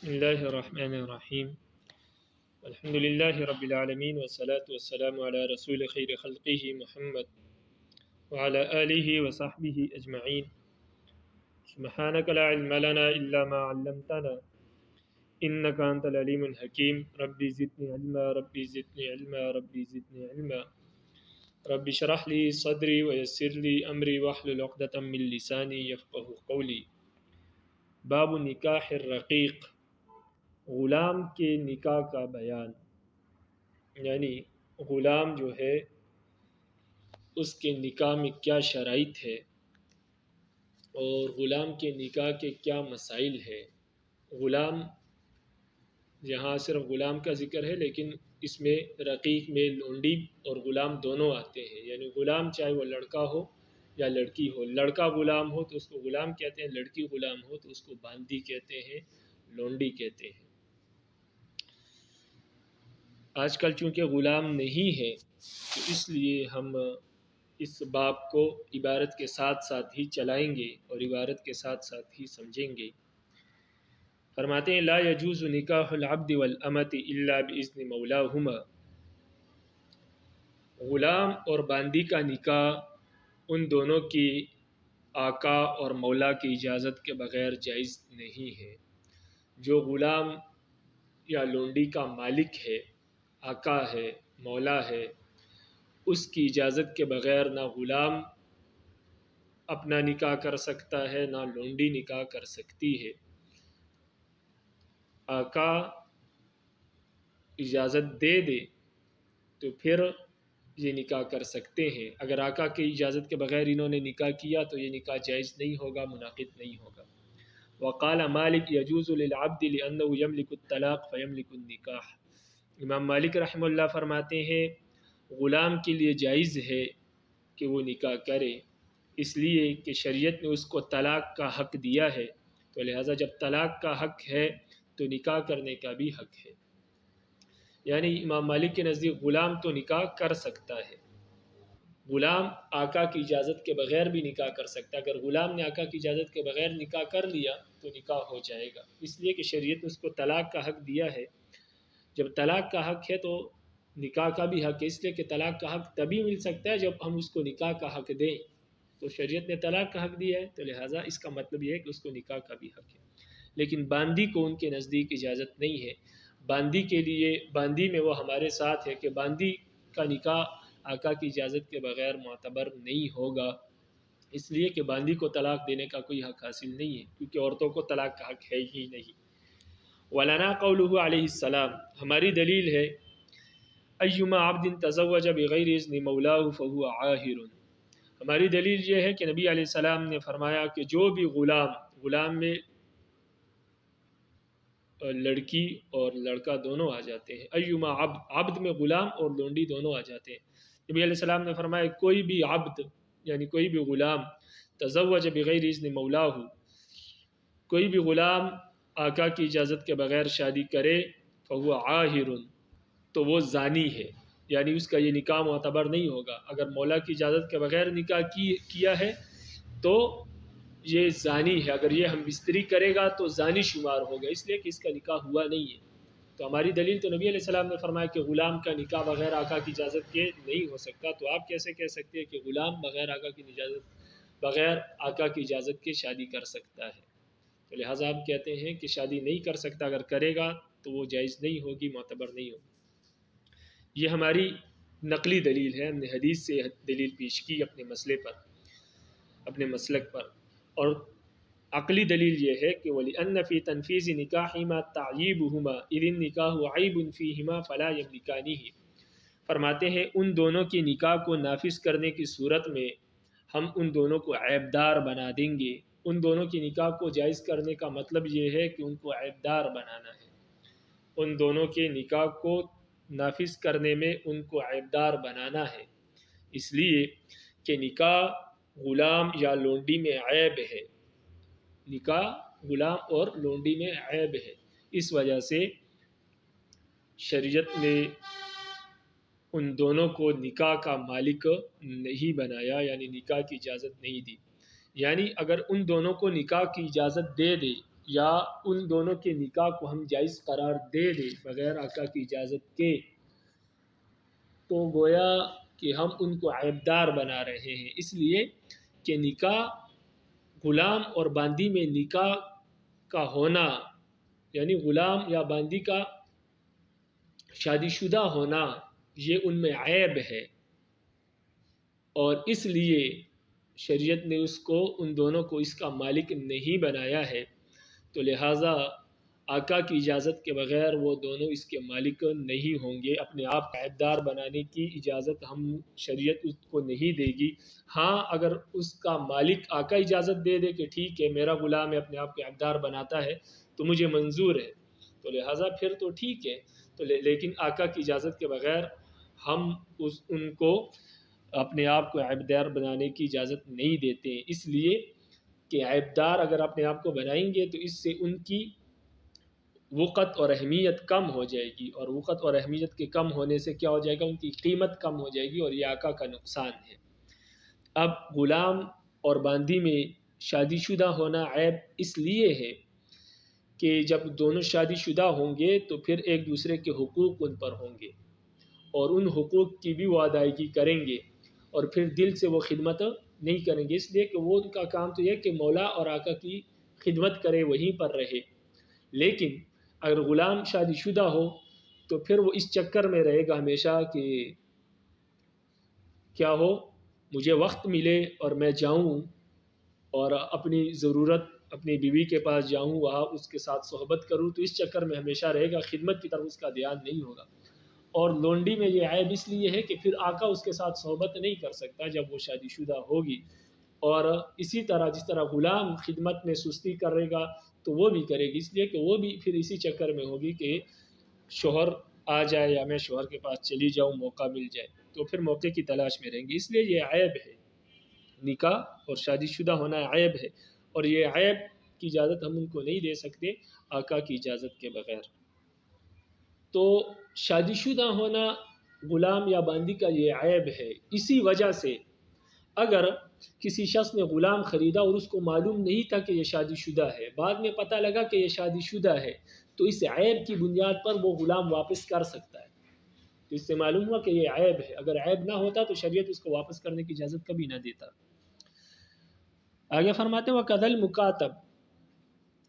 بسم الله الرحمن الرحيم الحمد لله رب العالمين والصلاة والسلام على رسول خير خلقه محمد وعلى آله وصحبه أجمعين سبحانك لا علم لنا إلا ما علمتنا إنك أنت العليم الحكيم ربي زدني علما ربي زدني علما ربي زدني علما ربي اشرح لي صدري ويسر لي أمري واحلل عقدة من لساني يفقه قولي باب نکاح الرقیق، غلام کے نکاح کا بیان، یعنی غلام جو ہے اس کے نکاح میں کیا شرائط ہے اور غلام کے نکاح کے کیا مسائل ہے۔ غلام، یہاں صرف غلام کا ذکر ہے لیکن اس میں رقیق میں لونڈی اور غلام دونوں آتے ہیں، یعنی غلام چاہے وہ لڑکا ہو یا لڑکی ہو، لڑکا غلام ہو تو اس کو غلام کہتے ہیں، لڑکی غلام ہو تو اس کو باندی کہتے ہیں، لونڈی کہتے ہیں۔ آج کل چونکہ غلام نہیں ہے تو اس لیے ہم اس باب کو عبارت کے ساتھ ساتھ ہی چلائیں گے اور عبارت کے ساتھ ساتھ ہی سمجھیں گے۔ فرماتے ہیں لا يجوز نکاح العبد والامۃ الا باذن مولاہما، غلام اور باندی کا نکاح ان دونوں کی آقا اور مولا کی اجازت کے بغیر جائز نہیں ہے۔ جو غلام یا لونڈی کا مالک ہے، آقا ہے، مولا ہے، اس کی اجازت کے بغیر نہ غلام اپنا نکاح کر سکتا ہے نہ لونڈی نکاح کر سکتی ہے۔ آقا اجازت دے دے تو پھر یہ نکاح کر سکتے ہیں، اگر آقا کی اجازت کے بغیر انہوں نے نکاح کیا تو یہ نکاح جائز نہیں ہوگا، منعقد نہیں ہوگا۔ وقال مالک يجوز للعبد لأنه يملك الطلاق فيملك النکاح، امام مالک رحمہ اللہ فرماتے ہیں غلام کے لیے جائز ہے کہ وہ نکاح کرے، اس لیے کہ شریعت نے اس کو طلاق کا حق دیا ہے، تو لہٰذا جب طلاق کا حق ہے تو نکاح کرنے کا بھی حق ہے۔ یعنی امام مالک کے نزدیک غلام تو نکاح کر سکتا ہے، غلام آقا کی اجازت کے بغیر بھی نکاح کر سکتا ہے، اگر غلام نے آقا کی اجازت کے بغیر نکاح کر لیا تو نکاح ہو جائے گا، اس لیے کہ شریعت نے اس کو طلاق کا حق دیا ہے۔ جب طلاق کا حق ہے تو نکاح کا بھی حق ہے، اس لیے کہ طلاق کا حق تبھی مل سکتا ہے جب ہم اس کو نکاح کا حق دیں، تو شریعت نے طلاق کا حق دیا ہے تو لہٰذا اس کا مطلب یہ ہے کہ اس کو نکاح کا بھی حق ہے۔ لیکن باندی کو ان کے نزدیک اجازت نہیں ہے، باندی کے لیے، باندی میں وہ ہمارے ساتھ ہے کہ باندی کا نکاح آقا کی اجازت کے بغیر معتبر نہیں ہوگا، اس لیے کہ باندی کو طلاق دینے کا کوئی حق حاصل نہیں ہے، کیونکہ عورتوں کو طلاق کا حق ہے ہی نہیں۔ وَلَنَا قَوْلُهُ علیہ السلام، ہماری دلیل ہے اَيُّمَا عَبْدٍ تَزَوَّجَ بِغَيْرِ إِذْنِ مَوْلَاهُ فَهُوَ عَاهِرٌ، ہماری دلیل یہ ہے کہ نبی علیہ السلام نے فرمایا کہ جو بھی غلام میں لڑکی اور لڑکا دونوں آ جاتے ہیں، ایما عبد میں غلام اور لونڈی دونوں آ جاتے ہیں، نبی علیہ السلام نے فرمایا کوئی بھی عبد یعنی کوئی بھی غلام تزوج بغیر اذن مولاہ، کوئی بھی غلام آقا کی اجازت کے بغیر شادی کرے فہو عاہر، تو وہ زانی ہے، یعنی اس کا یہ نکاح معتبر نہیں ہوگا، اگر مولا کی اجازت کے بغیر نکاح کیا ہے تو یہ زانی ہے، اگر یہ ہم بستری کرے گا تو زانی شمار ہوگا، اس لیے کہ اس کا نکاح ہوا نہیں ہے۔ تو ہماری دلیل تو نبی علیہ السلام نے فرمایا کہ غلام کا نکاح بغیر آقا کی اجازت کے نہیں ہو سکتا، تو آپ کیسے کہہ سکتے ہیں کہ غلام بغیر آقا کی اجازت کے شادی کر سکتا ہے؟ تو لہٰذا آپ کہتے ہیں کہ شادی نہیں کر سکتا، اگر کرے گا تو وہ جائز نہیں ہوگی، معتبر نہیں ہوگی۔ یہ ہماری نقلی دلیل ہے، ہم نے حدیث سے دلیل پیش کی اپنے مسئلے پر، اپنے مسلک پر، اور عقلی دلیل یہ ہے کہ وَلِأَنَّ فِي تَنْفِيذِ نِكَاحِهِمَا تَعْيِيبُهُمَا إِذِ النِّكَاحُ عَيْبٌ فِيهِمَا فَلَا يَمْلِكَانِهِ، فرماتے ہیں ان دونوں کے نکاح کو نافذ کرنے کی صورت میں ہم ان دونوں کو عیبدار بنا دیں گے۔ ان دونوں کی نکاح کو جائز کرنے کا مطلب یہ ہے کہ ان کو عیبدار بنانا ہے، ان دونوں کے نکاح کو نافذ کرنے میں ان کو عیبدار بنانا ہے، اس لیے کہ نکاح غلام یا لونڈی میں عیب ہے، نکاح غلام اور لونڈی میں عیب ہے، اس وجہ سے شریعت نے ان دونوں کو نکاح کا مالک نہیں بنایا، یعنی نکاح کی اجازت نہیں دی۔ یعنی اگر ان دونوں کو نکاح کی اجازت دے دے یا ان دونوں کے نکاح کو ہم جائز قرار دے دیں بغیر آقا کی اجازت کے، تو گویا کہ ہم ان کو عیبدار بنا رہے ہیں، اس لیے کہ نکاح غلام اور باندی میں نکاح کا ہونا، یعنی غلام یا باندی کا شادی شدہ ہونا، یہ ان میں عیب ہے، اور اس لیے شریعت نے اس کو ان دونوں کو اس کا مالک نہیں بنایا ہے، تو لہٰذا آقا کی اجازت کے بغیر وہ دونوں اس کے مالک نہیں ہوں گے۔ اپنے آپ کا عیبدار بنانے کی اجازت ہم شریعت اس کو نہیں دے گی۔ ہاں اگر اس کا مالک آقا اجازت دے دے کہ ٹھیک ہے میرا غلام ہے اپنے آپ کو عیبدار بناتا ہے تو مجھے منظور ہے، تو لہٰذا پھر تو ٹھیک ہے، تو لیکن آقا کی اجازت کے بغیر ہم ان کو اپنے آپ کو عیبدار بنانے کی اجازت نہیں دیتے ہیں، اس لیے کہ عیبدار اگر اپنے آپ کو بنائیں گے تو اس سے ان کی وقت اور اہمیت کم ہو جائے گی، اور وقت اور اہمیت کے کم ہونے سے کیا ہو جائے گا، ان کی قیمت کم ہو جائے گی، اور یہ آقا کا نقصان ہے۔ اب غلام اور باندی میں شادی شدہ ہونا عیب اس لیے ہے کہ جب دونوں شادی شدہ ہوں گے تو پھر ایک دوسرے کے حقوق ان پر ہوں گے، اور ان حقوق کی بھی وہ ادائیگی کریں گے، اور پھر دل سے وہ خدمت نہیں کریں گے، اس لیے کہ وہ ان کا کام تو یہ کہ مولا اور آقا کی خدمت کرے، وہیں پر رہے۔ لیکن اگر غلام شادی شدہ ہو تو پھر وہ اس چکر میں رہے گا ہمیشہ کہ کیا ہو، مجھے وقت ملے اور میں جاؤں اور اپنی ضرورت اپنی بیوی کے پاس جاؤں، وہاں اس کے ساتھ صحبت کروں، تو اس چکر میں ہمیشہ رہے گا، خدمت کی طرف اس کا دھیان نہیں ہوگا۔ اور لونڈی میں یہ عیب اس لیے ہے کہ پھر آقا اس کے ساتھ صحبت نہیں کر سکتا جب وہ شادی شدہ ہوگی، اور اسی طرح جس طرح غلام خدمت میں سستی کرے گا تو وہ بھی کرے گی، اس لیے کہ وہ بھی پھر اسی چکر میں ہوگی کہ شوہر آ جائے یا میں شوہر کے پاس چلی جاؤں، موقع مل جائے، تو پھر موقع کی تلاش میں رہیں گی، اس لیے یہ عیب ہے، نکاح اور شادی شدہ ہونا عیب ہے، اور یہ عیب کی اجازت ہم ان کو نہیں دے سکتے آقا کی اجازت کے بغیر۔ تو شادی شدہ ہونا غلام یا باندی کا یہ عیب ہے، اسی وجہ سے اگر کسی شخص نے غلام خریدا اور اس کو معلوم نہیں تھا کہ یہ شادی شدہ ہے، بعد میں پتہ لگا کہ یہ شادی شدہ ہے، تو اس عیب کی بنیاد پر وہ غلام واپس کر سکتا ہے، تو اس سے معلوم ہوا کہ یہ عیب ہے، اگر عیب نہ ہوتا تو شریعت اس کو واپس کرنے کی اجازت کبھی نہ دیتا۔ آگے فرماتے ہیں وَقَذَا الْمُكَاتَبْ،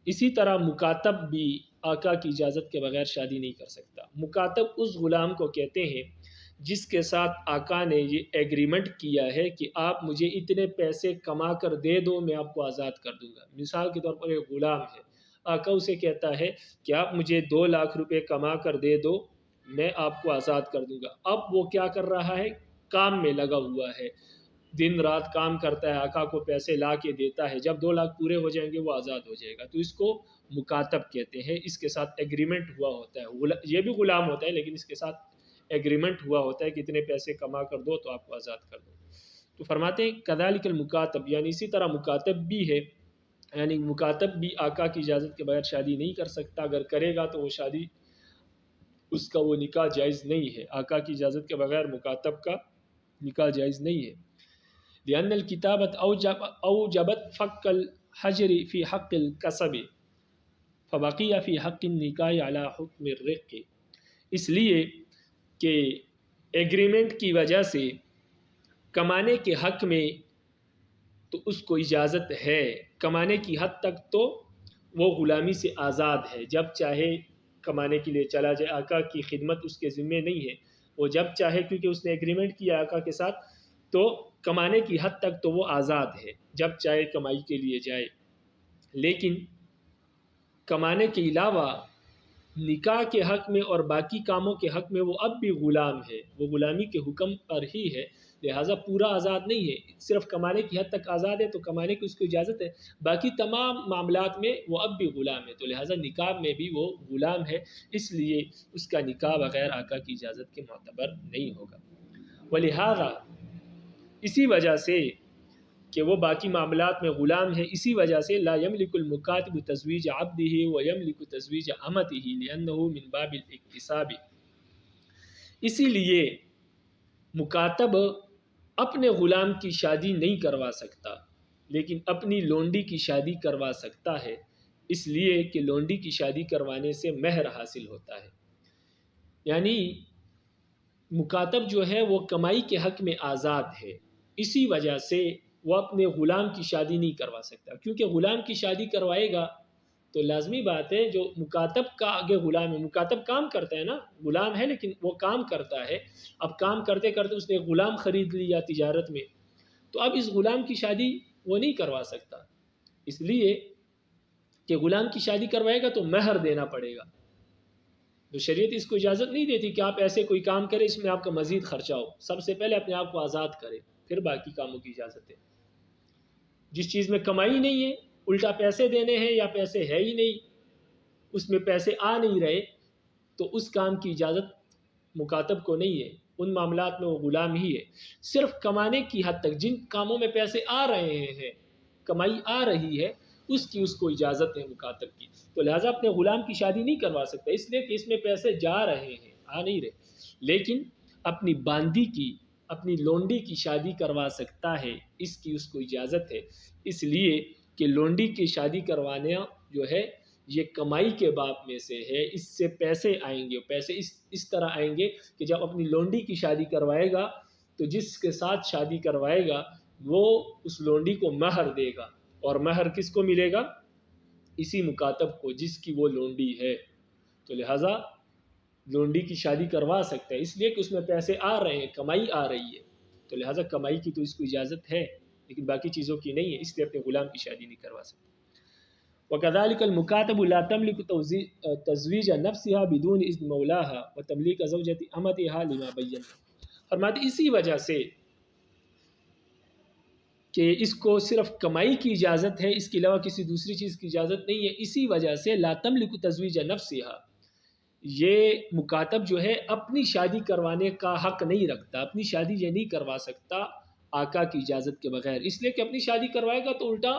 اسی طرح مکاتب بھی آقا کی اجازت کے بغیر شادی نہیں کر سکتا۔ مکاتب اس غلام کو کہتے ہیں جس کے ساتھ آقا نے یہ ایگریمنٹ کیا ہے کہ آپ مجھے اتنے پیسے کما کر دے دو، میں آپ کو آزاد کر دوں گا۔ مثال کے طور پر ایک غلام ہے، آقا اسے کہتا ہے کہ آپ مجھے 2 لاکھ روپے کما کر دے دو، میں آپ کو آزاد کر دوں گا۔ اب وہ کیا کر رہا ہے، کام میں لگا ہوا ہے، دن رات کام کرتا ہے، آقا کو پیسے لا کے دیتا ہے، جب 2 لاکھ پورے ہو جائیں گے وہ آزاد ہو جائے گا، تو اس کو مکاتب کہتے ہیں۔ اس کے ساتھ ایگریمنٹ ہوا ہوتا ہے، یہ بھی غلام ہوتا ہے لیکن اس کے ساتھ ایگریمنٹ ہوا ہوتا ہے کہ اتنے پیسے کما کر دو تو آپ کو آزاد کر دو۔ تو فرماتے ہیں کذالک المکاتب، یعنی اسی طرح مکاتب بھی ہے، یعنی مکاتب بھی آقا کی اجازت کے بغیر شادی نہیں کر سکتا، اگر کرے گا تو وہ شادی اس کا وہ نکاح جائز نہیں ہے، آقا کی اجازت کے بغیر مکاتب کا نکاح جائز نہیں ہے۔ لأن الكتابة أوجبت فك الحجر في حق الكسب فبقي في حق النکاح على حکم الرق، اس لیے کہ ایگریمنٹ کی وجہ سے کمانے کے حق میں تو اس کو اجازت ہے، کمانے کی حد تک تو وہ غلامی سے آزاد ہے، جب چاہے کمانے کے لیے چلا جائے، آقا کی خدمت اس کے ذمہ نہیں ہے، وہ جب چاہے کیونکہ اس نے ایگریمنٹ کیا آقا کے ساتھ، تو کمانے کی حد تک تو وہ آزاد ہے، جب چاہے کمائی کے لیے جائے۔ لیکن کمانے کے علاوہ نکاح کے حق میں اور باقی کاموں کے حق میں وہ اب بھی غلام ہے، وہ غلامی کے حکم پر ہی ہے، لہٰذا پورا آزاد نہیں ہے، صرف کمانے کی حد تک آزاد ہے، تو کمانے کی اس کو اجازت ہے، باقی تمام معاملات میں وہ اب بھی غلام ہے، تو لہٰذا نکاح میں بھی وہ غلام ہے، اس لیے اس کا نکاح بغیر آقا کی اجازت کے معتبر نہیں ہوگا۔ ولہذا اسی وجہ سے کہ وہ باقی معاملات میں غلام ہے، اسی وجہ سے لا یملک المکاتب تزویج عبدہ ویملک تزویج امتہ لأنہ من باب الاکتساب، اسی لیے مکاتب اپنے غلام کی شادی نہیں کروا سکتا لیکن اپنی لونڈی کی شادی کروا سکتا ہے، اس لیے کہ لونڈی کی شادی کروانے سے مہر حاصل ہوتا ہے، یعنی مکاتب جو ہے وہ کمائی کے حق میں آزاد ہے، اسی وجہ سے وہ اپنے غلام کی شادی نہیں کروا سکتا، کیونکہ غلام کی شادی کروائے گا تو لازمی بات ہے جو مکاتب کا آگے غلام ہے، مکاتب کام کرتا ہے نا، غلام ہے لیکن وہ کام کرتا ہے، اب کام کرتے کرتے اس نے غلام خرید لیا تجارت میں، تو اب اس غلام کی شادی وہ نہیں کروا سکتا، اس لیے کہ غلام کی شادی کروائے گا تو مہر دینا پڑے گا، تو شریعت اس کو اجازت نہیں دیتی کہ آپ ایسے کوئی کام کریں اس میں آپ کا مزید خرچہ ہو، سب سے پہلے اپنے آپ کو آزاد کرے پھر باقی کاموں کی اجازت ہے۔ جس چیز میں کمائی نہیں ہے، الٹا پیسے دینے ہیں یا پیسے ہے ہی نہیں، اس میں پیسے آ نہیں رہے، تو اس کام کی اجازت مکاتب کو نہیں ہے، ان معاملات میں وہ غلام ہی ہے۔ صرف کمانے کی حد تک جن کاموں میں پیسے آ رہے ہیں، کمائی آ رہی ہے، اس کو اجازت ہے مکاتب کی، تو لہٰذا اپنے غلام کی شادی نہیں کروا سکتا، اس لیے کہ اس میں پیسے جا رہے ہیں، آ نہیں رہے، لیکن اپنی باندی کی، اپنی لونڈی کی شادی کروا سکتا ہے، اس کو اجازت ہے، اس لیے کہ لونڈی کی شادی کروانا جو ہے یہ کمائی کے باب میں سے ہے، اس سے پیسے آئیں گے، پیسے اس طرح آئیں گے کہ جب اپنی لونڈی کی شادی کروائے گا تو جس کے ساتھ شادی کروائے گا وہ اس لونڈی کو مہر دے گا، اور مہر کس کو ملے گا؟ اسی مکاتب کو جس کی وہ لونڈی ہے، تو لہٰذا لونڈی کی شادی کروا سکتا ہے، اس لیے کہ اس میں پیسے آ رہے ہیں، کمائی آ رہی ہے، تو لہٰذا کمائی کی تو اس کو اجازت ہے لیکن باقی چیزوں کی نہیں ہے، اس لیے اپنے غلام کی شادی نہیں کروا سکتا۔ وَكَذَلِكَ الْمُكَاتَبُ لَا تَمْلِكُ تَزْوِيجَ نَفْسِهَا بِدُونِ إِذْنِ مَوْلَاهَا وَتَمْلِيكَ زَوْجَةِ أَمَتِهَا لِمَا بَيَّنَ، فرماتے اسی وجہ سے کہ اس کو صرف کمائی کی اجازت ہے، اس کے علاوہ کسی دوسری چیز کی اجازت نہیں ہے، اسی وجہ سے لا تملک تزویج نفسها، یہ مکاتب جو ہے اپنی شادی کروانے کا حق نہیں رکھتا، اپنی شادی یہ نہیں کروا سکتا آقا کی اجازت کے بغیر، اس لیے کہ اپنی شادی کروائے گا تو الٹا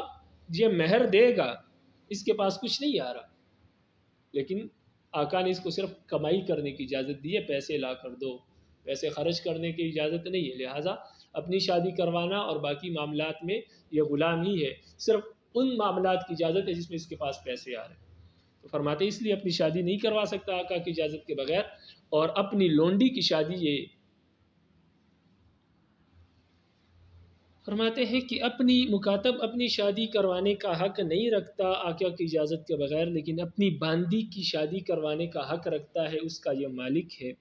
یہ مہر دے گا، اس کے پاس کچھ نہیں آ رہا، لیکن آقا نے اس کو صرف کمائی کرنے کی اجازت دی ہے، پیسے لا کر دو، پیسے خرچ کرنے کی اجازت نہیں ہے، لہٰذا اپنی شادی کروانا اور باقی معاملات میں یہ غلام ہی ہے، صرف ان معاملات کی اجازت ہے جس میں اس کے پاس پیسے آ رہے ہیں، تو فرماتے ہیں اس لیے اپنی شادی نہیں کروا سکتا آقا کی اجازت کے بغیر، اور اپنی لونڈی کی شادی یہ فرماتے ہیں کہ اپنی مکاتب اپنی شادی کروانے کا حق نہیں رکھتا آقا کی اجازت کے بغیر، لیکن اپنی باندی کی شادی کروانے کا حق رکھتا ہے، اس کا یہ مالک ہے،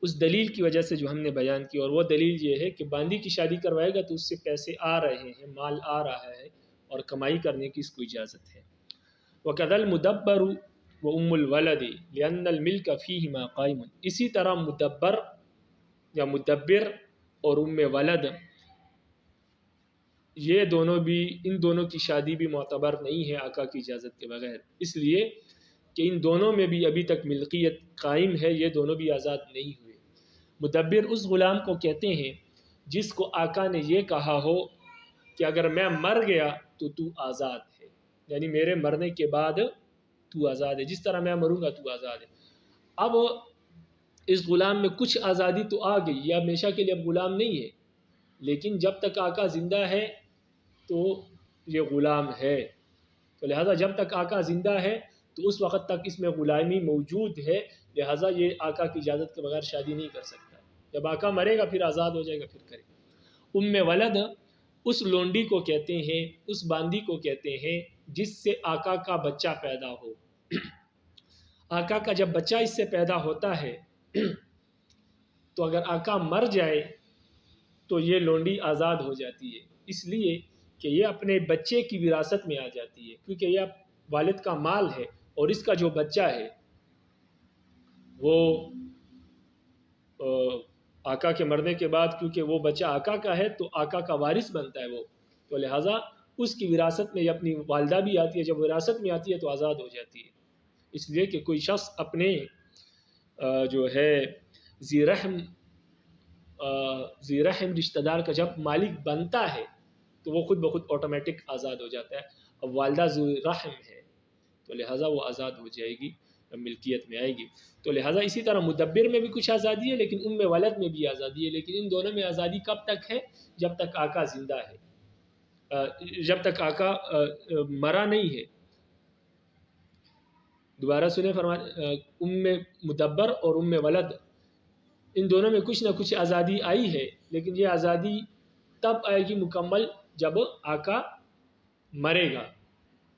اس دلیل کی وجہ سے جو ہم نے بیان کی، اور وہ دلیل یہ ہے کہ باندی کی شادی کروائے گا تو اس سے پیسے آ رہے ہیں، مال آ رہا ہے، اور کمائی کرنے کی اس کو اجازت ہے۔ وَكَذَا الْمُدَبَّرُ وَأُمُّ الْوَلَدِ لِأَنَّ الْمِلْكَ فِيهِمَا قَائِمٌ، اسی طرح مدبر یا مدبر اور ام ولد یہ دونوں بھی، ان دونوں کی شادی بھی معتبر نہیں ہے آقا کی اجازت کے بغیر، اس لیے کہ ان دونوں میں بھی ابھی تک ملکیت قائم ہے، یہ دونوں بھی آزاد نہیں ہوئے۔ مدبر اس غلام کو کہتے ہیں جس کو آقا نے یہ کہا ہو کہ اگر میں مر گیا تو تو آزاد ہے، یعنی میرے مرنے کے بعد تو آزاد ہے، جس طرح میں مروں گا تو آزاد ہے۔ اب اس غلام میں کچھ آزادی تو آ گئی، یہ ہمیشہ کے لیے اب غلام نہیں ہے، لیکن جب تک آقا زندہ ہے تو یہ غلام ہے، تو لہٰذا جب تک آقا زندہ ہے تو اس وقت تک اس میں غلامی موجود ہے، لہٰذا یہ آقا کی اجازت کے بغیر شادی نہیں کر سکتا، جب آقا مرے گا پھر آزاد ہو جائے گا، پھر کرے گا۔ ام ولد اس لونڈی کو کہتے ہیں، اس باندی کو کہتے ہیں جس سے آقا کا بچہ پیدا ہو، آقا کا جب بچہ اس سے پیدا ہوتا ہے تو اگر آقا مر جائے تو یہ لونڈی آزاد ہو جاتی ہے، اس لیے کہ یہ اپنے بچے کی وراثت میں آ جاتی ہے، کیونکہ یہ والد کا مال ہے، اور اس کا جو بچہ ہے وہ آقا کے مرنے کے بعد کیونکہ وہ بچہ آقا کا ہے تو آقا کا وارث بنتا ہے وہ، تو لہٰذا اس کی وراثت میں یہ اپنی والدہ بھی آتی ہے، جب وراثت میں آتی ہے تو آزاد ہو جاتی ہے، اس لیے کہ کوئی شخص اپنے جو ہے ذی رحم رشتہ دار کا جب مالک بنتا ہے تو وہ خود بخود آٹومیٹک آزاد ہو جاتا ہے، اب والدہ ذی رحم ہے تو لہٰذا وہ آزاد ہو جائے گی، ملکیت میں آئے گی، تو لہٰذا اسی طرح مدبر میں بھی کچھ آزادی ہے لیکن ام ولد میں بھی آزادی ہے، لیکن ان دونوں میں آزادی کب تک ہے؟ جب تک آقا زندہ ہے، جب تک آقا مرا نہیں ہے، دوبارہ سنیں، ام مدبر اور ام ولد، ان دونوں میں کچھ نہ کچھ آزادی آئی ہے، لیکن یہ آزادی تب آئے گی مکمل جب آقا مرے گا،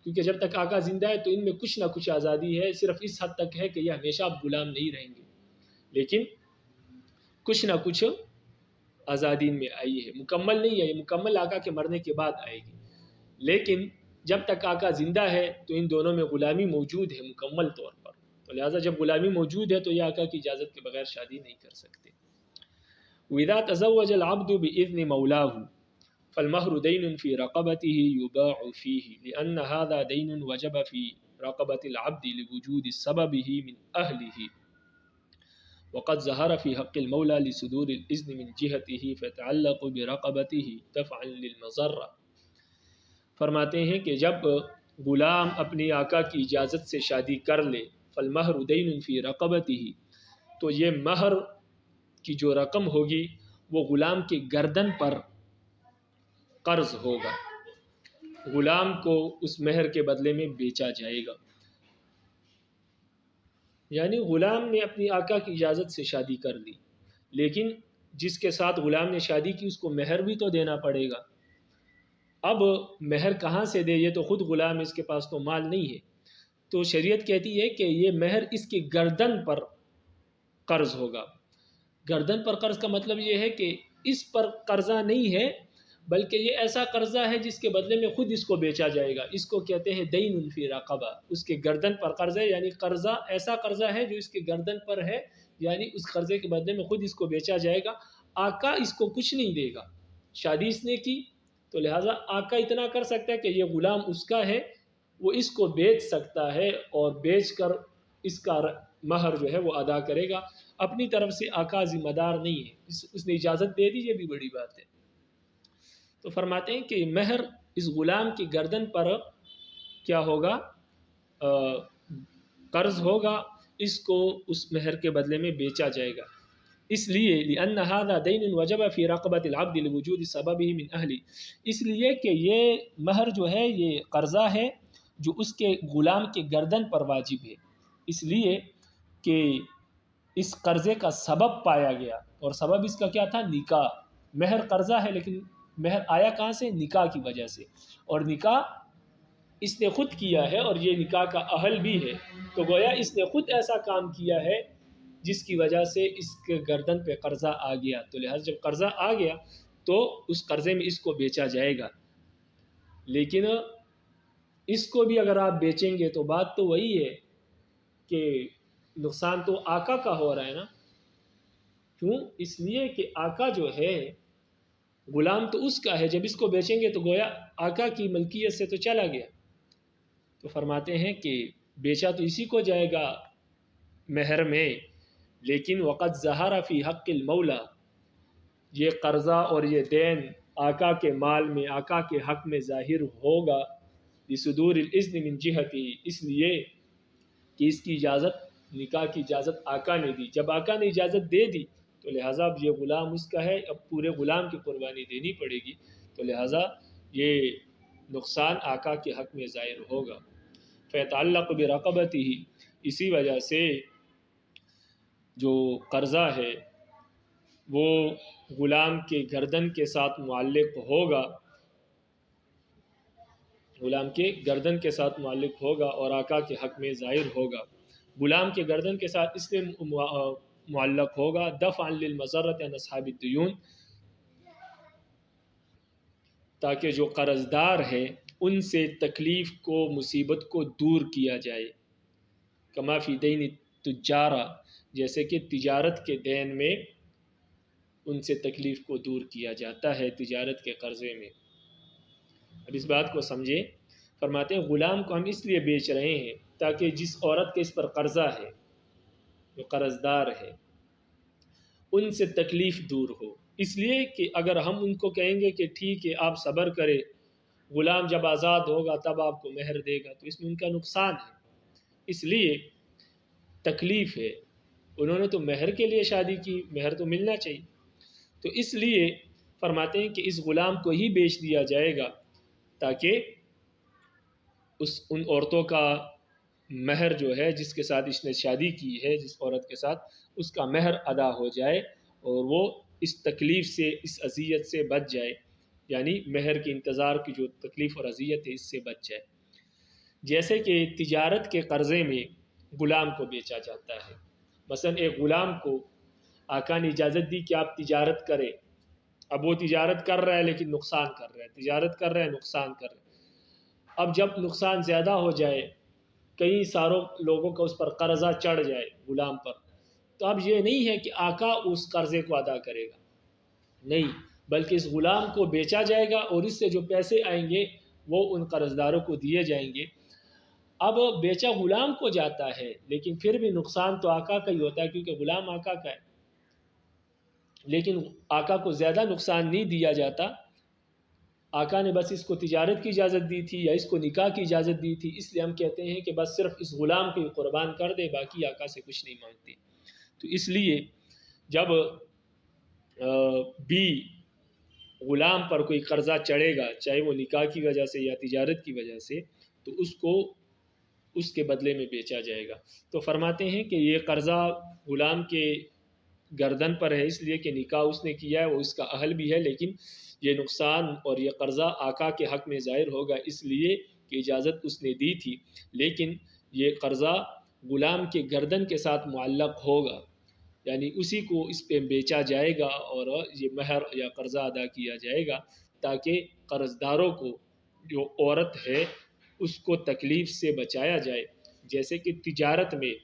کیونکہ جب تک آقا زندہ ہے تو ان میں کچھ نہ کچھ آزادی ہے، صرف اس حد تک ہے کہ یہ ہمیشہ غلام نہیں رہیں گے، لیکن کچھ نہ کچھ آزادی ان میں آئی ہے، مکمل نہیں ہے، یہ مکمل آقا کے مرنے کے بعد آئے گی، لیکن جب تک آقا زندہ ہے تو ان دونوں میں غلامی موجود ہے مکمل طور پر، تو لہٰذا جب غلامی موجود ہے تو یہ آقا کی اجازت کے بغیر شادی نہیں کر سکتے۔ وَإِذَا تَزَوَّجَ الْعَبْدُ بِإِذْنِ مَوْلَاهُ فَالْمَهْرُ دَيْنٌ فِي رَقَبَتِهِ يُبَاعُ فِيهِ لِأَنَّ هَذَا دَيْنٌ وَجَبَ فِي رَقَبَةِ الْعَبْدِ لِوُجُودِ سَبَبِهِ مِنْ أَهْلِهِ وَقَدْ ظَهَرَ فِي حَقِّ الْمَوْلَى لِصُدُورِ الْإِذْنِ مِنْ جِهَتِهِ فَيَتَعَلَّقُ بِرَقَبَتِهِ دَفْعًا لِلْمَضَرَّةِ۔ فرماتے ہیں کہ جب غلام اپنی آقا کی اجازت سے شادی کر لے، فَالْمَهْرُ دَيْنٌ فِي رَقَبَتِهِ، تو یہ مہر کی جو رقم ہوگی وہ غلام کے گردن پر قرض ہوگا، غلام کو اس مہر کے بدلے میں بیچا جائے گا، یعنی غلام نے اپنی آقا کی اجازت سے شادی کر لی، لیکن جس کے ساتھ غلام نے شادی کی اس کو مہر بھی تو دینا پڑے گا۔ اب مہر کہاں سے دے؟ یہ تو خود غلام، اس کے پاس تو مال نہیں ہے، تو شریعت کہتی ہے کہ یہ مہر اس کے گردن پر قرض ہوگا۔ گردن پر قرض کا مطلب یہ ہے کہ اس پر قرضہ نہیں ہے، بلکہ یہ ایسا قرضہ ہے جس کے بدلے میں خود اس کو بیچا جائے گا، اس کو کہتے ہیں دین فی رقبہ، اس کے گردن پر قرض ہے، یعنی قرضہ ایسا قرضہ ہے جو اس کے گردن پر ہے، یعنی اس قرضے کے بدلے میں خود اس کو بیچا جائے گا، آقا اس کو کچھ نہیں دے گا۔ شادی اس نے کی تو لہٰذا آقا اتنا کر سکتا ہے کہ یہ غلام اس کا ہے، وہ اس کو بیچ سکتا ہے اور بیچ کر اس کا مہر جو ہے وہ ادا کرے گا، اپنی طرف سے آقا ذمہ دار نہیں ہے، اس نے اجازت دے دی، یہ بھی بڑی بات ہے۔ تو فرماتے ہیں کہ مہر اس غلام کی گردن پر کیا ہوگا؟ قرض ہوگا، اس کو اس مہر کے بدلے میں بیچا جائے گا، اس لیے لأن هذا دین وجب فی رقبۃ العبد لوجود سببه من اہلہ، اس لیے کہ یہ مہر جو ہے یہ قرضہ ہے جو اس کے غلام کے گردن پر واجب ہے، اس لیے کہ اس قرضے کا سبب پایا گیا، اور سبب اس کا کیا تھا؟ نکاح۔ مہر قرضہ ہے لیکن مہر آیا کہاں سے؟ نکاح کی وجہ سے، اور نکاح اس نے خود کیا ہے اور یہ نکاح کا اہل بھی ہے، تو گویا اس نے خود ایسا کام کیا ہے جس کی وجہ سے اس کے گردن پہ قرضہ آ گیا، تو لہٰذا جب قرضہ آ گیا تو اس قرضے میں اس کو بیچا جائے گا، لیکن اس کو بھی اگر آپ بیچیں گے تو بات تو وہی ہے کہ نقصان تو آقا کا ہو رہا ہے نا، کیوں؟ اس لیے کہ آقا جو ہے غلام تو اس کا ہے، جب اس کو بیچیں گے تو گویا آقا کی ملکیت سے تو چلا گیا، تو فرماتے ہیں کہ بیچا تو اسی کو جائے گا مہر میں، لیکن وقت ظہر فی حق المولا، یہ قرضہ اور یہ دین آقا کے مال میں، آقا کے حق میں ظاہر ہوگا، لصدور الاذن من جہتی، اس لیے کہ اس کی اجازت، نکاح کی اجازت آقا نے دی، جب آقا نے اجازت دے دی تو لہٰذا اب یہ غلام اس کا ہے، اب پورے غلام کی قربانی دینی پڑے گی، تو لہٰذا یہ نقصان آقا کے حق میں ظاہر ہوگا۔ فیتعلق برقبتہ، اسی وجہ سے جو قرضہ ہے وہ غلام کے گردن کے ساتھ معلق ہوگا، غلام کے گردن کے ساتھ معلق ہوگا اور آقا کے حق میں ظاہر ہوگا۔ غلام کے گردن کے ساتھ اس لیے معلق ہوگا دفعا للمضرۃ عن اصحاب الدیون، تاکہ جو قرض دار ہے ان سے تکلیف کو، مصیبت کو دور کیا جائے، کما فی دین التجارہ، جیسے کہ تجارت کے دین میں ان سے تکلیف کو دور کیا جاتا ہے تجارت کے قرضے میں۔ اب اس بات کو سمجھیں، فرماتے ہیں غلام کو ہم اس لیے بیچ رہے ہیں تاکہ جس عورت کے اس پر قرضہ ہے، جو قرض دار ہے، ان سے تکلیف دور ہو، اس لیے کہ اگر ہم ان کو کہیں گے کہ ٹھیک ہے آپ صبر کرے، غلام جب آزاد ہوگا تب آپ کو مہر دے گا، تو اس میں ان کا نقصان ہے، اس لیے تکلیف ہے، انہوں نے تو مہر کے لیے شادی کی، مہر تو ملنا چاہیے، تو اس لیے فرماتے ہیں کہ اس غلام کو ہی بیچ دیا جائے گا تاکہ ان عورتوں کا مہر جو ہے جس کے ساتھ اس نے شادی کی ہے، جس عورت کے ساتھ، اس کا مہر ادا ہو جائے اور وہ اس تکلیف سے، اس اذیت سے بچ جائے، یعنی مہر کے انتظار کی جو تکلیف اور اذیت ہے اس سے بچ جائے۔ جیسے کہ تجارت کے قرضے میں غلام کو بیچا جاتا ہے، مثلا ایک غلام کو آقا نے اجازت دی کہ آپ تجارت کریں، اب وہ تجارت کر رہا ہے لیکن نقصان کر رہا ہے، تجارت کر رہا ہے نقصان کر رہا ہے۔ اب جب نقصان زیادہ ہو جائے، کئی ساروں لوگوں کا اس پر قرضہ چڑھ جائے غلام پر، تو اب یہ نہیں ہے کہ آقا اس قرضے کو ادا کرے گا، نہیں، بلکہ اس غلام کو بیچا جائے گا اور اس سے جو پیسے آئیں گے وہ ان قرض داروں کو دیے جائیں گے۔ اب بیچا غلام کو جاتا ہے لیکن پھر بھی نقصان تو آقا کا ہی ہوتا ہے، کیونکہ غلام آقا کا ہے، لیکن آقا کو زیادہ نقصان نہیں دیا جاتا۔ آقا نے بس اس کو تجارت کی اجازت دی تھی یا اس کو نکاح کی اجازت دی تھی، اس لیے ہم کہتے ہیں کہ بس صرف اس غلام کو ہی قربان کر دے، باقی آقا سے کچھ نہیں مانگتے۔ تو اس لیے جب بھی غلام پر کوئی قرضہ چڑھے گا، چاہے وہ نکاح کی وجہ سے یا تجارت کی وجہ سے، تو اس کو اس کے بدلے میں بیچا جائے گا۔ تو فرماتے ہیں کہ یہ قرضہ غلام کے گردن پر ہے، اس لیے کہ نکاح اس نے کیا ہے، وہ اس کا اہل بھی ہے، لیکن یہ نقصان اور یہ قرضہ آقا کے حق میں ظاہر ہوگا، اس لیے کہ اجازت اس نے دی تھی، لیکن یہ قرضہ غلام کے گردن کے ساتھ معلق ہوگا، یعنی اسی کو اس پہ بیچا جائے گا اور یہ مہر یا قرضہ ادا کیا جائے گا، تاکہ قرض داروں کو، جو عورت ہے، اس کو تکلیف سے بچایا جائے، جیسے کہ تجارت میں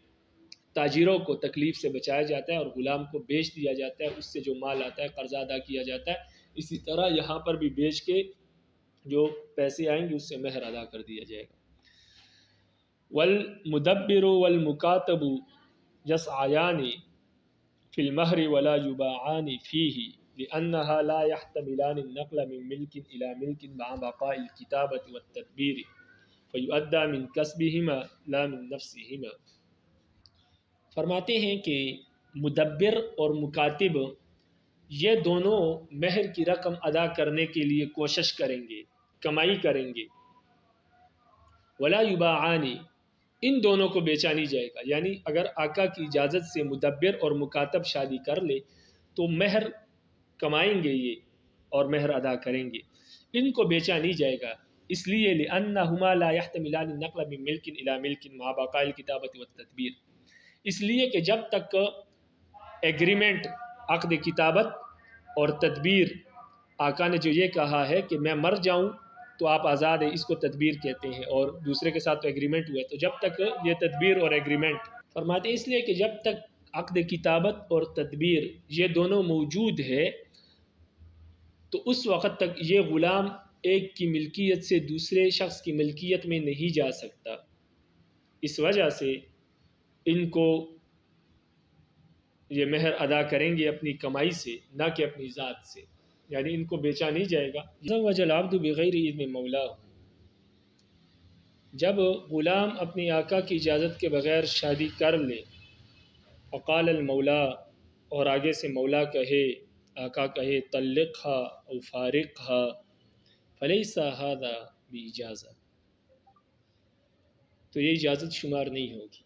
تاجروں کو تکلیف سے بچایا جاتا ہے اور غلام کو بیچ دیا جاتا ہے، اس سے جو مال آتا ہے قرضہ ادا کیا جاتا ہے، اسی طرح یہاں پر بھی بیچ کے جو پیسے آئیں گے اس سے مہر ادا کر دیا جائے گا۔ والمدبر والمکاتب یسعیان فی المہر ولا یباعان فیہ لأنها لا يحتملان النقل من ملک الى ملک مع بقاء الکتابۃ والتدبیر فیؤدى من کسبہما لا من نفسہما۔ فرماتے ہیں کہ مدبر اور مکاتب یہ دونوں مہر کی رقم ادا کرنے کے لیے کوشش کریں گے، کمائی کریں گے، ولا یباعان، ان دونوں کو بیچا نہیں جائے گا، یعنی اگر آقا کی اجازت سے مدبر اور مکاتب شادی کر لے تو مہر کمائیں گے یہ اور مہر ادا کریں گے، ان کو بیچا نہیں جائے گا، اس لیے لأنہما لا يحتملان النقل من ملک الى ملک مع بقاء الکتابۃ والتدبیر، اس لیے کہ جب تک ایگریمنٹ، عقد کتابت اور تدبیر، آقا نے جو یہ کہا ہے کہ میں مر جاؤں تو آپ آزاد ہیں، اس کو تدبیر کہتے ہیں، اور دوسرے کے ساتھ تو ایگریمنٹ ہوا ہے، تو جب تک یہ تدبیر اور ایگریمنٹ، فرماتے ہیں اس لیے کہ جب تک عقد کتابت اور تدبیر یہ دونوں موجود ہے تو اس وقت تک یہ غلام ایک کی ملکیت سے دوسرے شخص کی ملکیت میں نہیں جا سکتا، اس وجہ سے ان کو یہ مہر ادا کریں گے اپنی کمائی سے، نہ کہ اپنی ذات سے، یعنی ان کو بیچا نہیں جائے گا۔ زوج العبد بغیر اذن مولا، جب غلام اپنی آقا کی اجازت کے بغیر شادی کر لے، وقال المولا، اور آگے سے مولا کہے، آقا کہے طلقھا او فارقھا فلیس ھذا باجازہ، تو یہ اجازت شمار نہیں ہوگی۔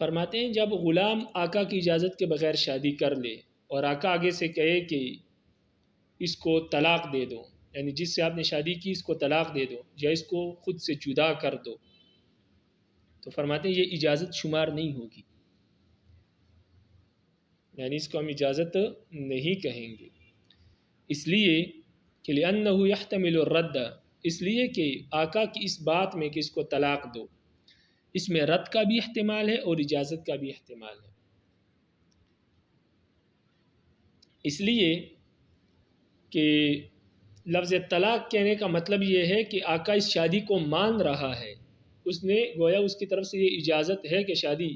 فرماتے ہیں جب غلام آقا کی اجازت کے بغیر شادی کر لے اور آقا آگے سے کہے کہ اس کو طلاق دے دو، یعنی جس سے آپ نے شادی کی اس کو طلاق دے دو یا اس کو خود سے جدا کر دو، تو فرماتے ہیں یہ اجازت شمار نہیں ہوگی، یعنی اس کو ہم اجازت نہیں کہیں گے، اس لیے کہ لأنہ یحتمل الرد، اس لیے کہ آقا کی اس بات میں کہ اس کو طلاق دو، اس میں رد کا بھی احتمال ہے اور اجازت کا بھی احتمال ہے، اس لیے کہ لفظ طلاق کہنے کا مطلب یہ ہے کہ آقا اس شادی کو مان رہا ہے، اس نے گویا اس کی طرف سے یہ اجازت ہے کہ شادی،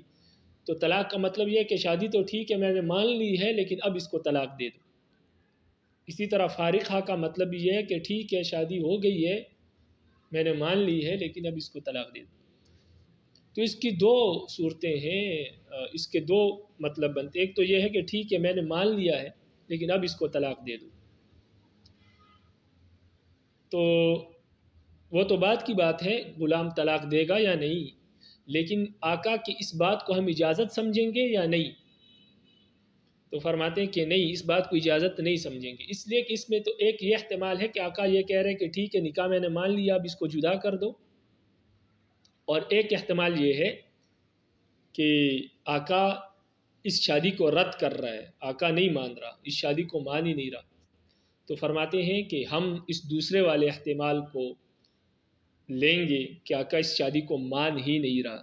تو طلاق کا مطلب یہ ہے کہ شادی تو ٹھیک ہے میں نے مان لی ہے لیکن اب اس کو طلاق دے دو۔ اسی طرح فارقہ کا مطلب یہ ہے کہ ٹھیک ہے شادی ہو گئی ہے میں نے مان لی ہے لیکن اب اس کو طلاق دے دو۔ تو اس کی دو صورتیں ہیں، اس کے دو مطلب بنتے، ایک تو یہ ہے کہ ٹھیک ہے میں نے مان لیا ہے لیکن اب اس کو طلاق دے دو، تو وہ تو بات کی بات ہے غلام طلاق دے گا یا نہیں، لیکن آقا کی اس بات کو ہم اجازت سمجھیں گے یا نہیں؟ تو فرماتے ہیں کہ نہیں، اس بات کو اجازت نہیں سمجھیں گے، اس لیے کہ اس میں تو ایک یہ احتمال ہے کہ آقا یہ کہہ رہے ہیں کہ ٹھیک ہے نکاح میں نے مان لیا، اب اس کو جدا کر دو، اور ایک احتمال یہ ہے کہ آقا اس شادی کو رد کر رہا ہے، آقا نہیں مان رہا، اس شادی کو مان ہی نہیں رہا۔ تو فرماتے ہیں کہ ہم اس دوسرے والے احتمال کو لیں گے کہ آقا اس شادی کو مان ہی نہیں رہا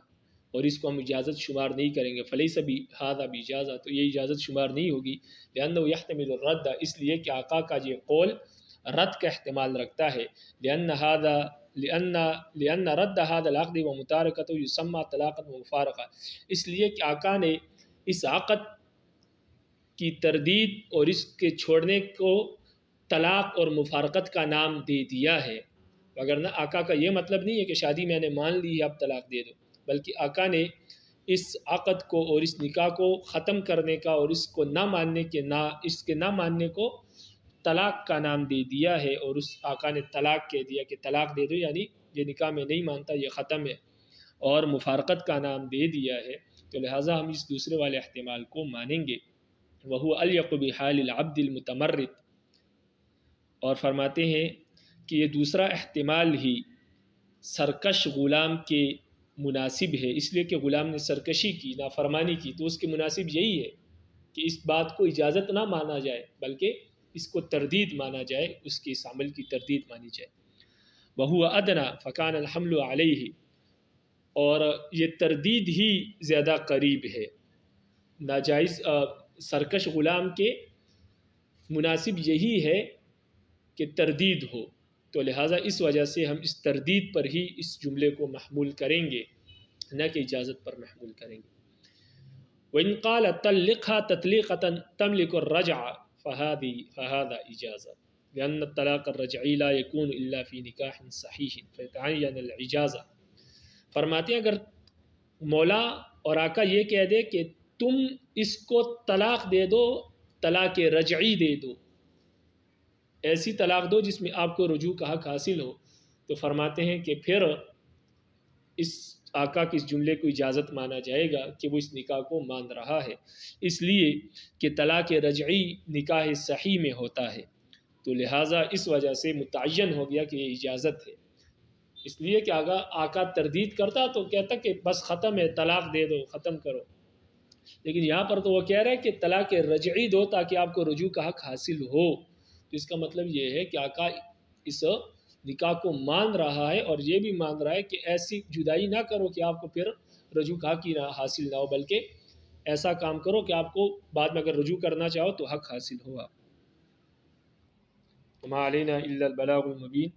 اور اس کو ہم اجازت شمار نہیں کریں گے، فلیس بھی ہادہ بھی اجازت، تو یہ اجازت شمار نہیں ہوگی، لأنه يحتمل الرد، اس لیے کہ آقا کا یہ قول رد کا احتمال رکھتا ہے، لأن رد هذا العقد ومتارکته يسمى طلاقا ومفارقہ، اس لیے کہ آقا نے اس عقد کی تردید اور اس کے چھوڑنے کو طلاق اور مفارقت کا نام دے دیا ہے، وگرنہ آقا کا یہ مطلب نہیں ہے کہ شادی میں نے مان لی ہے اب طلاق دے دو، بلکہ آقا نے اس عقد کو اور اس نکاح کو ختم کرنے کا اور اس کو نہ ماننے کو طلاق کا نام دے دیا ہے، اور اس آقا نے طلاق کہہ دیا کہ طلاق دے دو، یعنی یہ نکاح میں نہیں مانتا، یہ ختم ہے، اور مفارقت کا نام دے دیا ہے، تو لہٰذا ہم اس دوسرے والے احتمال کو مانیں گے، وہو الیق بحال العبد المتمرد، اور فرماتے ہیں کہ یہ دوسرا احتمال ہی سرکش غلام کے مناسب ہے، اس لیے کہ غلام نے سرکشی کی، نافرمانی کی، تو اس کے مناسب یہی ہے کہ اس بات کو اجازت نہ مانا جائے بلکہ اس کو تردید مانا جائے، اس کی اس عمل کی تردید مانی جائے۔ وہو ادنا فکان الحمل علیہ، اور یہ تردید ہی زیادہ قریب ہے، ناجائز سرکش غلام کے مناسب یہی ہے کہ تردید ہو، تو لہٰذا اس وجہ سے ہم اس تردید پر ہی اس جملے کو محمول کریں گے، نہ کہ اجازت پر محمول کریں گے۔ وَإِن قَالَ طَلِّقْهَا تَطْلِيقَةً تَمْلِكُ الرَّجْعَ فَهَذَا إِجَازَةٌ لِأَنَّ الطَّلَاقَ الرَّجْعِيَّ لَا يَكُونُ إِلَّا فِي نِكَاحٍ صَحِيحٍ فَيَتَعَيَّنُ الْإِجَازَةُ۔ فرماتے ہیں اگر مولا اور آقا یہ کہہ دے کہ تم اس کو طلاق دے دو، طلاق رجعی دے دو، ایسی طلاق دو جس میں آپ کو رجوع کا حق حاصل ہو، تو فرماتے ہیں کہ پھر اس آقا کی اس جملے کو اجازت مانا جائے گا کہ وہ اس نکاح کو مان رہا ہے، اس لیے کہ طلاق رجعی نکاح صحیح میں ہوتا ہے، تو لہٰذا اس وجہ سے متعین ہو گیا کہ یہ اجازت ہے، اس لیے کہ اگر آقا تردید کرتا تو کہتا کہ بس ختم ہے، طلاق دے دو، ختم کرو، لیکن یہاں پر تو وہ کہہ رہا ہے کہ طلاق رجعی دو تاکہ آپ کو رجوع کا حق حاصل ہو، تو اس کا مطلب یہ ہے کہ آقا اس نکاح کو مان رہا ہے، اور یہ بھی مان رہا ہے کہ ایسی جدائی نہ کرو کہ آپ کو پھر رجوع کا حق ہی حاصل نہ ہو، بلکہ ایسا کام کرو کہ آپ کو بعد میں اگر رجوع کرنا چاہو تو حق حاصل ہوا۔ وما علینا الا البلاغ المبین۔